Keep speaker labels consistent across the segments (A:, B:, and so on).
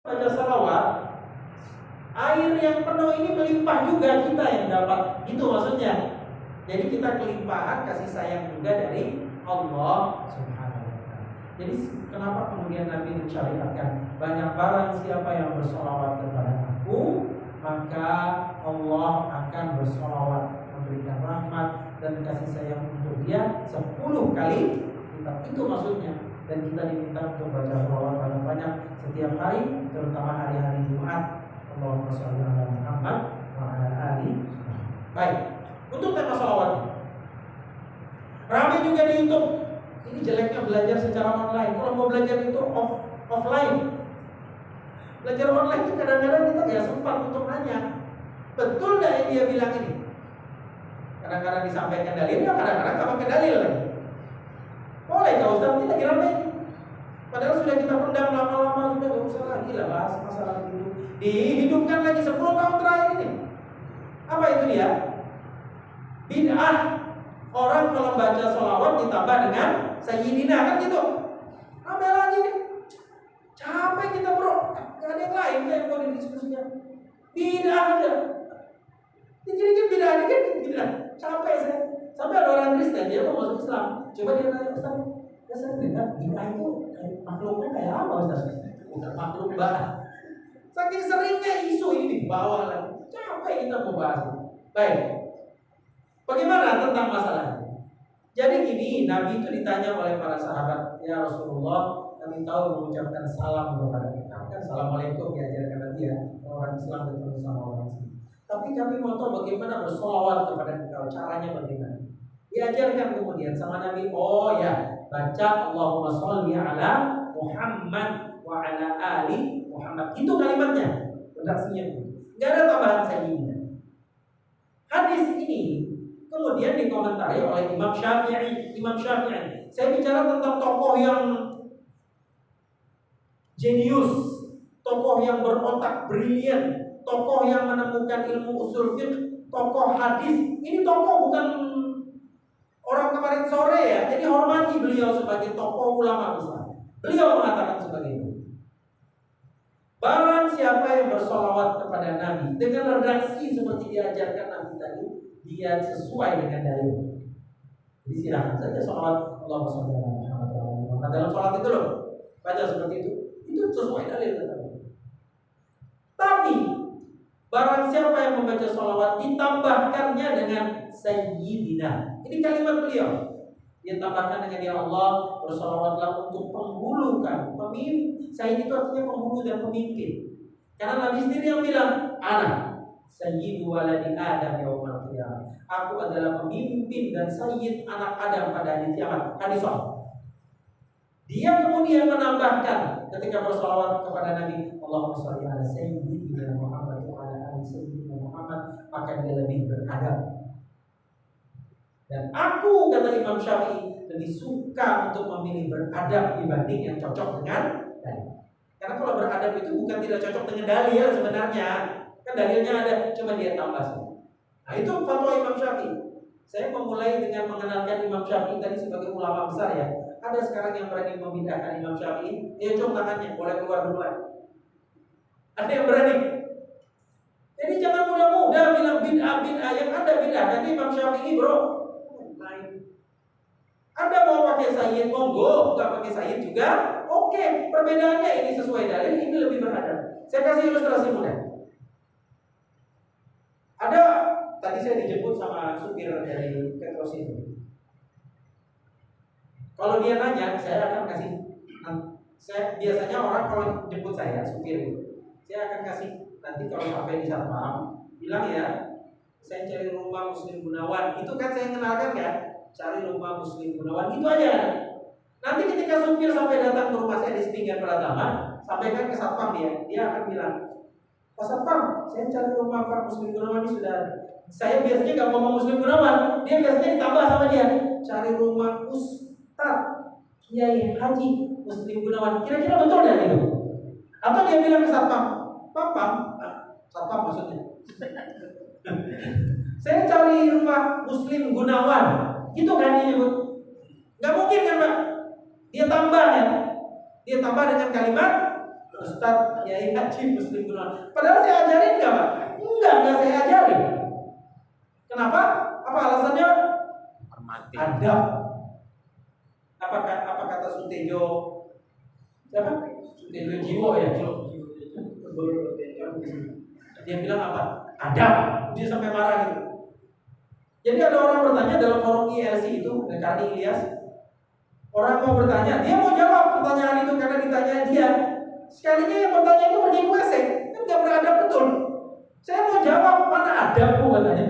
A: baca salawat, air yang penuh ini melimpah juga kita yang dapat. Itu maksudnya. Jadi kita kelimpahan kasih sayang juga dari Allah Subhanahu wa taala. Jadi kenapa kemudian Nabi mensyariatkan banyak barang siapa yang bersolawat kepada aku, maka Allah akan bersolawat, memberikan rahmat dan kasih sayang untuk dia 10 kali lipat. Itu maksudnya. Dan kita diminta untuk baca salawat banyak-banyak setiap hari, terutama hari-hari Jumat. Allahumma sholli ala Muhammad wa ala ali. Baik. Untuk tema salawat, ramai juga di YouTube. Ini jeleknya belajar secara online. Kalau mau belajar itu offline. Belajar online itu kadang-kadang kita nggak sempat untuk nanya, betul nggak yang dia bilang ini? Kadang-kadang disampaikan dalilnya, kadang-kadang nggak pakai dalil lagi. Boleh nggak Ustaz? Ini lagi ramai. Padahal sudah kita pendam lama-lama, sudah nggak usah lagi lah bahas masalah itu. Dihidupkan lagi 10 tahun terakhir ini. Apa itu dia? Bid'ah. Orang kalau baca sholawat ditambah dengan sayyidina, kan gitu. Ambil lagi nih. Capek kita bro. Gak ada yang lain yang mau didiskusikan. Bid'ah aja. Dikit-dikit bid'ah, dikit-dikit bid'ah. Capek saya. Sampai ada orang Kristen dia mau masuk Islam. Coba dia tanya, Ustaz, ya saya dengar bid'ah itu makhluknya kayak apa Ustaz? Bukan makhluk bah. Saking seringnya isu ini dibawa lagi. Capek kita mau bahas. Baik. Bagaimana tentang masalahnya? Jadi gini, Nabi itu ditanya oleh para sahabat, ya Rasulullah, kami tahu mengucapkan salam kepada kita. Kan assalamualaikum diajarkan Nabi ya, orang Islam bertemu sama orang Islam. Tapi kami mau tahu bagaimana bersolawat kepada engkau, caranya bagaimana? Diajarkan kemudian sama Nabi, oh ya, baca Allahumma sholli ala Muhammad wa ala ali Muhammad. Itu kalimatnya, redaksinya. Gak ada tambahan sayyidina. Hadis ini kemudian dikomentari oleh Imam Syafi'i. Saya bicara tentang tokoh yang jenius, tokoh yang berotak brilian, tokoh yang menemukan ilmu usul fiqh, tokoh hadis. Ini tokoh bukan orang kemarin sore ya. Jadi hormati beliau sebagai tokoh ulama besar. Beliau mengatakan sebagai itu. Barang siapa yang bersolawat kepada Nabi dengan redaksi seperti diajarkan Nabi tadi, dia sesuai dengan dalil. Jadi silakan saja sholawat Allahumma sholli ala Muhammad wa ala ali Muhammad. Dalam sholat itu loh, baca seperti itu sesuai dalil kata. Tapi barang siapa yang membaca sholawat ditambahkannya dengan sayyidina. Ini kalimat beliau. Dia tambahkan dengan ya Allah, bersolawatlah untuk penghulu kami. Pemimpin. Sayyid itu artinya penghulu dan pemimpin. Karena Nabi sendiri yang bilang, ana sayyidu waladi Adam yaumil qiyamah. Aku adalah pemimpin dan sayyid anak Adam pada hari kiamat. Hadis sahih. Dia kemudian menambahkan ketika bersolawat kepada Nabi, Allahumma sholli ala sayyidina Muhammad wa ala ali sayyidina Muhammad, maka dia lebih beradab. Dan aku, kata Imam Syafi'i, lebih suka untuk memilih beradab dibanding yang cocok dengan dalil. Karena kalau beradab itu bukan tidak cocok dengan dalil sebenarnya. Kan dalilnya ada, cuma dia tambah semua. Nah itu fatwa Imam Syafi'i. Saya memulai dengan mengenalkan Imam Syafi'i tadi sebagai ulama besar ya. Ada sekarang yang berani memindahkan Imam Syafi'i. Dia cung tangannya, boleh keluar duluan. Ada yang berani. Jadi jangan mudah-mudah bilang bid'ah yang ada bid'ah. Jadi Imam Syafi'i bro. Anda mau pakai sayyid monggo, nggak pakai sayyid juga, oke. Perbedaannya ini sesuai dalil, ini lebih beradab. Saya kasih ilustrasi mudah. Ada tadi saya dijemput sama supir dari Petros ini. Kalau dia nanya, saya akan kasih. Saya biasanya orang kalau jemput saya supir itu, saya akan kasih nanti kalau sampai di satpam, bilang ya, saya cari rumah Muslim Gunawan. Itu kan saya kenalkan kan. Cari rumah Muslim Gunawan, itu aja. Nanti ketika supir sampai datang ke rumah saya di Sepinggan Pratama, sampaikan ke satpam dia akan bilang, Pak Satpam, saya cari rumah Pak Muslim Gunawan ini sudah. Saya biasanya nggak ngomong Muslim Gunawan, dia biasanya ditambah sama dia, cari rumah Ustaz Kiai Haji Muslim Gunawan. Kira-kira betul nggak itu? Atau dia bilang ke satpam, satpam maksudnya. Saya cari rumah Muslim Gunawan. Itu kan dia nyebut. Gak mungkin kan Pak. Dia tambah ya. Dia tambah dengan kalimat Ustaz, Kiai Haji Muslim Gunawan. Padahal saya ajarin nggak Pak? Enggak saya ajarin. Kenapa? Apa alasannya? Adab. Apa kata Sutejo? Siapa? Sutejo Jiwo ya. Dia bilang apa? Adab. Dia sampai marah gitu. Jadi ada orang bertanya dalam forum ILC itu, Karni Ilyas. Orang mau bertanya, dia mau jawab pertanyaan itu karena ditanya dia. Sekalinya yang bertanya itu pergi ke WC, kan nggak beradab betul. Saya mau jawab, mana adabmu katanya.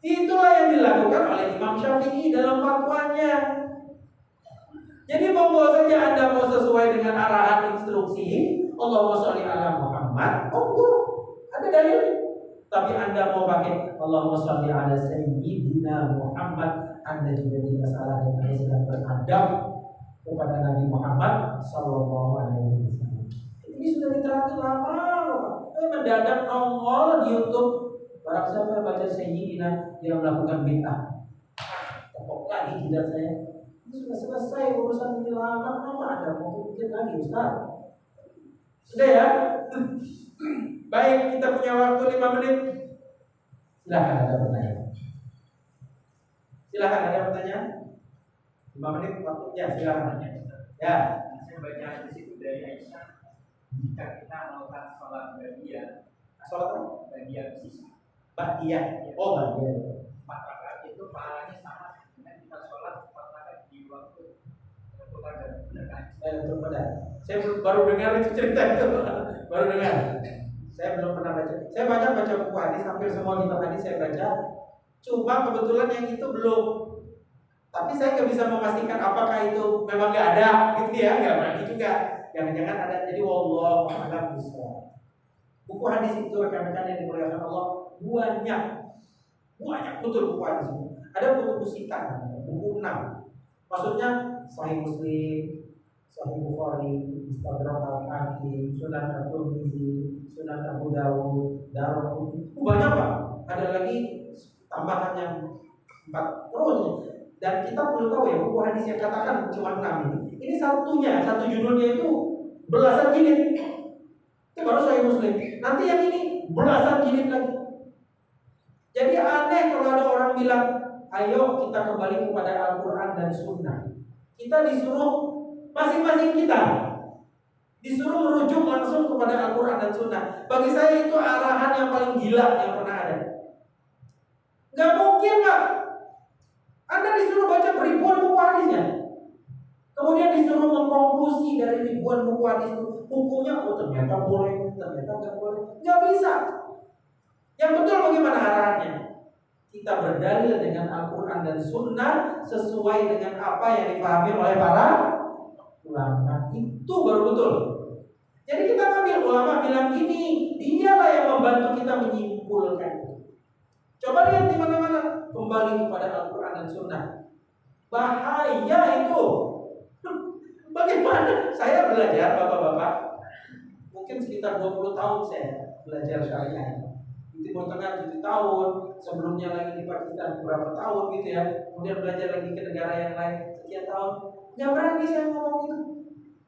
A: Itulah yang dilakukan oleh Imam Syafi'i dalam fatwanya. Jadi monggo saja Anda mau sesuai dengan arahan instruksi Allahumma sholli ala Muhammad, monggo, ada dalil. Tapi Anda mau pakai Allahumma sholli ala Sayyidina Muhammad, Anda juga tidak salah dan Anda sedang beradab kepada Nabi Muhammad Sallallahu Alaihi Wasallam. Ini sudah diterangkan lama, Pak. Mendadak nongol di YouTube. Barang siapa yang baca Sayyidina, dia melakukan bid'ah. Tepok lagi jidat saya. Ini sudah selesai urusan ini lama. Kenapa Anda mau bikin lagi, Ustaz? Sudah ya? Baik, kita punya waktu 5 menit. Silahkan ada pertanyaan. Silahkan ada pertanyaan. 5 menit waktunya, silahkan. Ya.
B: Saya baca di situ dari Aisyah, jika kita melakukan sholat ba'diyah,
A: sholat
B: ba'diyah sisa.
A: Ba'diyah. Oh, ba'diyah.
B: 4 rakaat itu pahalanya sama dengan kita sholat 4 rakaat di waktu Ramadan.
A: Saya baru dengar itu cerita itu. Baru dengar. Saya belum pernah baca. Saya baca buku hadis, hampir semua kitab hadis saya baca. Cuma kebetulan yang itu belum. Tapi saya nggak bisa memastikan apakah itu memang nggak ada, gitu ya, nggak berani juga. Jangan-jangan ada. Jadi wallahu a'lam bishawab. Buku hadis itu rekan-rekan yang dimuliakan Allah banyak betul buku hadis. Ada buku sita, buku 6. Maksudnya Sahih Muslim, Sahih Bukhari, Mustadrak Al-Hakim, Sunan At-Tirmidzi, Sunan Abu Dawud, Daraqutni. Banyak Pak. Ada lagi tambahan yang 4 terus. Dan kita perlu tahu ya, buku hadis yang katakan cuma 6 ini. Ini satu judulnya itu belasan jilid. Itu baru Sahih Muslim. Nanti yang ini belasan jilid lagi. Jadi aneh kalau ada orang bilang, ayo kita kembali kepada Al-Quran dan Sunnah. Kita disuruh masing-masing kita disuruh merujuk langsung kepada Al-Quran dan Sunnah. Bagi saya itu arahan yang paling gila yang pernah ada. Gak mungkin Pak. Anda disuruh baca ribuan buku hadisnya, kemudian disuruh mengkonklusi dari ribuan buku hadis itu hukumnya, oh ternyata boleh, ternyata nggak boleh. Nggak bisa. Yang betul bagaimana arahannya? Kita berdalil dengan Al-Quran dan Sunnah sesuai dengan apa yang dipahami oleh para ulama. Itu baru betul. Jadi kita ambil ulama bilang gini, dialah yang membantu kita menyimpulkan. Coba lihat di mana-mana, kembali kepada Al-Quran dan Sunnah. Bahaya itu. Bagaimana? Saya belajar, bapak-bapak, mungkin sekitar 20 tahun saya belajar syariah. Di Timur Tengah 7 tahun, sebelumnya lagi di Pakistan beberapa tahun gitu ya. Kemudian belajar lagi ke negara yang lain sekian tahun. Nggak berani saya ngomong itu.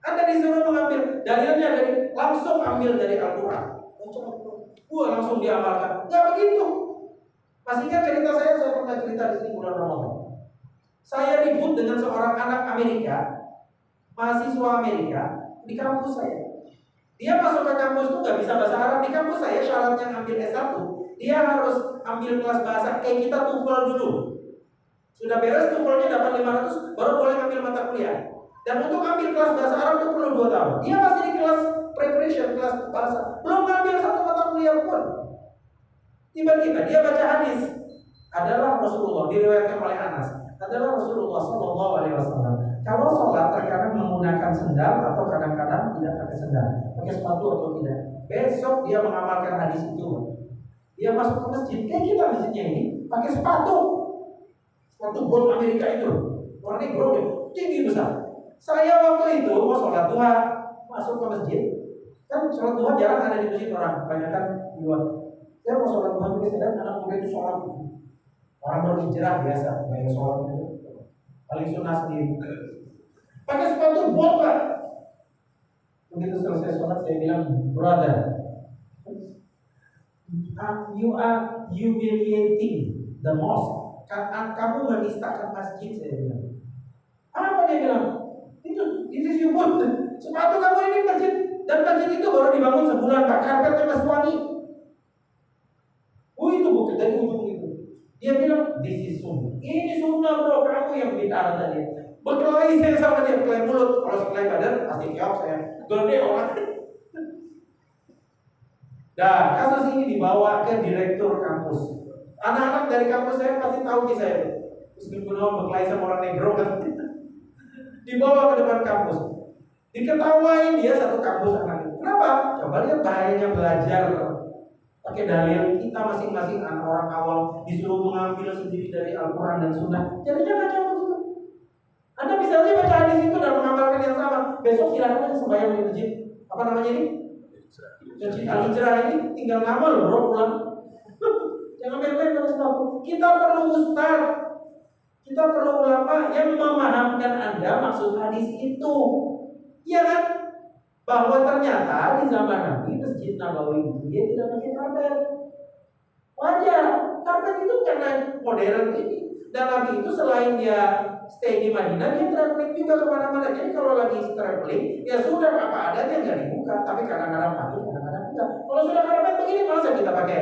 A: Anda disuruh mengambil dalilnya langsung ambil dari Al-Quran. Langsung diamalkan. Nggak begitu. Masih ingat cerita saya pernah cerita di sini bulan Ramadan. Saya ribut dengan seorang anak Amerika, mahasiswa Amerika di kampus saya. Dia masuk ke kampus itu nggak bisa bahasa Arab. Di kampus saya syaratnya ngambil S1, dia harus ambil kelas bahasa kayak kita TOEFL dulu. Sudah beres TOEFL-nya dapat 500, baru boleh ngambil mata kuliah. Dan untuk ambil kelas bahasa Arab itu perlu 2 tahun. Dia masih di kelas preparation, kelas bahasa, belum ngambil 1 mata kuliah pun. Tiba-tiba dia baca hadis, adalah Rasulullah, diriwayatkan oleh Anas, adalah Rasulullah Sallallahu Alaihi Wasallam. Kalau sholat terkadang menggunakan sendal atau kadang-kadang tidak pakai sendal, pakai sepatu atau tidak. Besok dia mengamalkan hadis itu. Dia masuk ke masjid, kayak kita masjidnya ini, pakai sepatu bot Amerika itu. Orang ini bro, tinggi besar. Saya waktu itu mau sholat duha, masuk ke masjid. Kan sholat duha jarang ada di masjid orang, kebanyakan di luar. Saya mau sholat duha juga, sedang anak muda itu sholat. Orang berhijrah biasa, gaya sholat itu paling sunnah sendiri. Pakai sepatu bot Pak. Begitu selesai sholat saya bilang, brother, you are humiliating the mosque. Kamu menistakan masjid, saya bilang. Apa dia bilang? Itu you put sepatu kamu ini masjid, dan masjid itu baru dibangun sebulan Pak, karpetnya masih wangi. Itu bukan dari ujung itu. Dia bilang, this is sunnah. Ini sunnah bro, kamu yang bicara tadi. Berkelahi saya sama dia, berkelahi mulut. Kalau sekelahi badan, pasti jawab saya. Gede orang. Nah, kasus ini dibawa ke direktur kampus. Anak-anak dari kampus saya pasti tahu kisah itu. Meskipun berkelahi sama orang negro kan. Dibawa ke depan kampus. Diketawain dia satu kampus anak itu. Kenapa? Coba lihat bahayanya belajar pakai dalil. Kita masing-masing anak orang awam disuruh mengambil sendiri dari Al-Quran dan Sunnah. Jadinya kacau begitu. Anda bisa aja baca hadis itu dan mengamalkan yang sama. Besok silakan sembahyang di masjid. Apa namanya ini? Masjid Al-Hijrah ini tinggal nama loh bro, pulang. Jangan main-main dengan sepatu. Kita perlu ustaz, kita perlu ulama yang memahamkan Anda maksud hadis itu. Iya kan? Bahwa ternyata di zaman Nabi Masjid Nabawi itu dia tidak pakai karpet. Wajar, karpet itu karena modern ini. Dan Nabi itu selain dia stay di Madinah, dia traveling juga kemana-mana. Jadi kalau lagi traveling, ya sudah apa adanya nggak dibuka. Tapi kadang-kadang pakai, kadang-kadang enggak. Kalau sudah karpet begini, masa kita pakai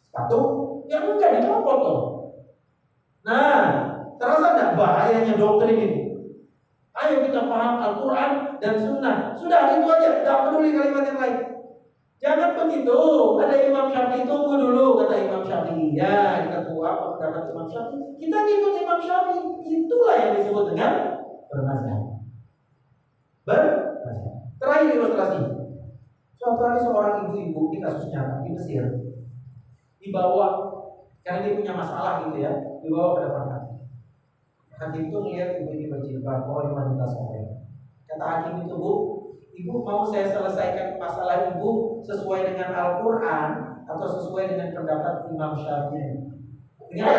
A: sepatu? Ya enggak, dicopot tuh. Nah, terasa enggak bahayanya doktrin ini? Ayo kita paham Al-Quran dan Sunnah. Sudah itu aja, tidak peduli kalimat yang lain. Jangan begitu. Ada Imam Syafi'i, tunggu dulu, kata Imam Syafi'i. Ya, kita tahu apa pendapat Imam Syafi'i. Kita ngikut Imam Syafi'i. Itulah yang disebut dengan bermazhab. Bermazhab. Terakhir ilustrasi. Suatu hari seorang ibu-ibu, ini kasus nyata di Mesir, dibawa karena dia punya masalah gitu ya, dibawa ke depan hakim. Hakim itu melihat ibu ini berjilbab, oh ini wanita soleh. Kata hakim itu, bu, ibu mau saya selesaikan masalah ibu sesuai dengan Al-Quran atau sesuai dengan pendapat Imam Syafi'i? Ingat,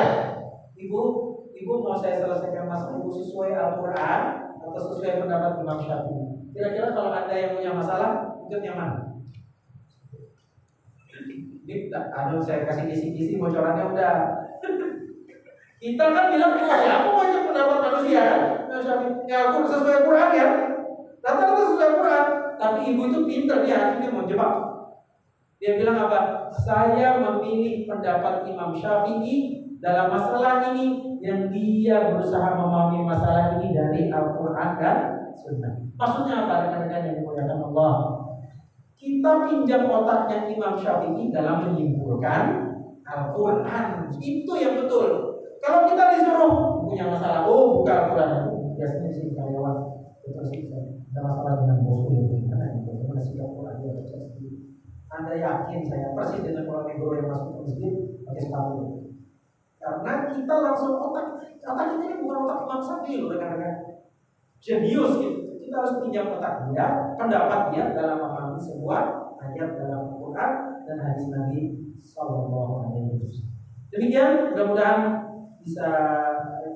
A: ibu mau saya selesaikan masalah ibu sesuai Al-Quran atau sesuai pendapat Imam Syafi'i? Kira-kira kalau Anda yang punya masalah, ikut yang mana? Aduh, saya kasih kisi-kisi bocorannya udah. Kita kan bilang, ya aku mau pendapat manusia kan? Ya aku sesuai Quran ya. Rata-rata sesuai Quran. Tapi ibu itu pintar, dia akhirnya mau jebak. Dia bilang apa? Saya memilih pendapat Imam Syafi'i dalam masalah ini, yang dia berusaha memahami masalah ini dari Al-Quran dan Sunnah. Maksudnya apa? Rekan-rekan yang dimuliakan Allah, kita pinjam otaknya Imam Syafi'i dalam menyimpulkan Al-Quran. Itu yang betul. Kalau kita disuruh punya masalah, oh buka Al-Quran, biasanya sih karyawan terus ada masalah dengan bosku yang bagaimana sikap Quran dia baca sendiri. Anda yakin saya persis dengan orang negro yang masuk ke masjid pakai sepatu? Karena kita langsung otak kita ini bukan otak Imam Syafi'i loh rekan-rekan. Jenius gitu. Kita harus pinjam otak dia, pendapat dia dalam memahami sebuah ayat dalam Al-Quran dan hadis Nabi Sallallahu Alaihi Wasallam. Demikian, mudah-mudahan bisa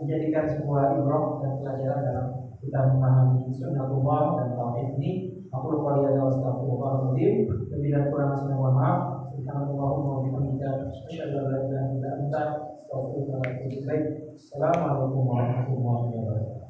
A: dijadikan sebuah ibrah dan pelajaran dalam kita memahami sunnatullah dan tauhid ini. Aku lupa dia adalah astagfirullahaladzim. Lebih dan kurang saya mohon maaf. Subhanallahumma wa bihamdika, asyhadu an la ilaha illa anta, astaghfiruka wa atubu ilaik. Assalamualaikum warahmatullahi wabarakatuh.